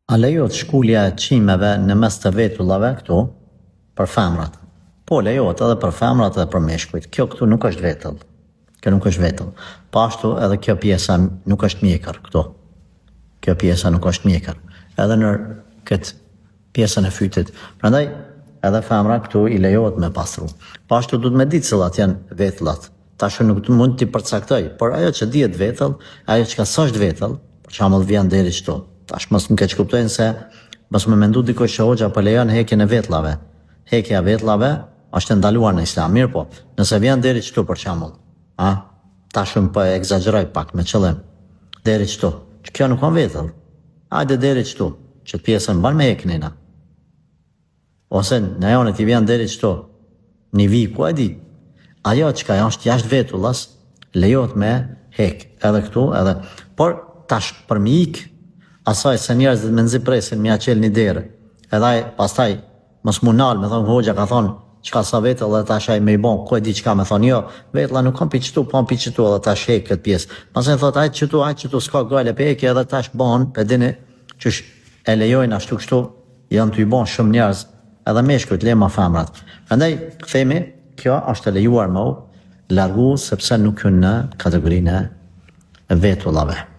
A lejohet shkulja e çimeve në mes të vetullave këtu për femrat? Po, lejohet edhe për femrat edhe për meshkujt. Kjo këtu nuk është vetull. Kjo nuk është vetull. Po ashtu edhe kjo pjesa nuk është mjekër këtu. Kjo pjesa nuk është mjekër. Edhe në këtë pjesën e fytit. Prandaj edhe femra këtu i lejohet me pastru. Po ashtu duhet me ditë cilat janë vetullat. Tash nuk mund t'i përcaktoj, por ajo që dihet vetull, ajo që s'është vetull, për shembull vjen deri këtu. Tash mos më keq kuptojnë se mos më mendu dikush se hoxha po lejon hekjen e vetullave. Hekja e vetullave është e ndaluar në Islam, mirë po. Nëse vjen deri këtu për shembull, tash po egzagjeroj pak me qëllim. Deri këtu. Kjo nuk ka vetull. Hajde deri këtu, që pjesën mban me heknina. Ose në ajo që vjen deri këtu, në vi ku e di. Ajo që ka është jashtë vetullas, lejohet me hek edhe këtu, edhe por tash për mi ik asaj se njerëzit me nxipresin me aqel një derë. Edhe pastaj mos mu nal, me thonë hoxha ka thonë çka sa vetull edhe tash ai më i bon, ku e di çka më thonë jo, vetulla nuk kam piçtu, po piçtu edhe tash hek këtë pjesë. Pastaj thotë ai çtu s'ka gale pe hekje edhe tash bon, pe dini çush e lejojnë ashtu kështu, janë të i bon shumë njerëz, edhe meshkujt lema femrat. Prandaj themi kjo është e lejuar më largu sepse nuk hyn në kategorinë e vetullave.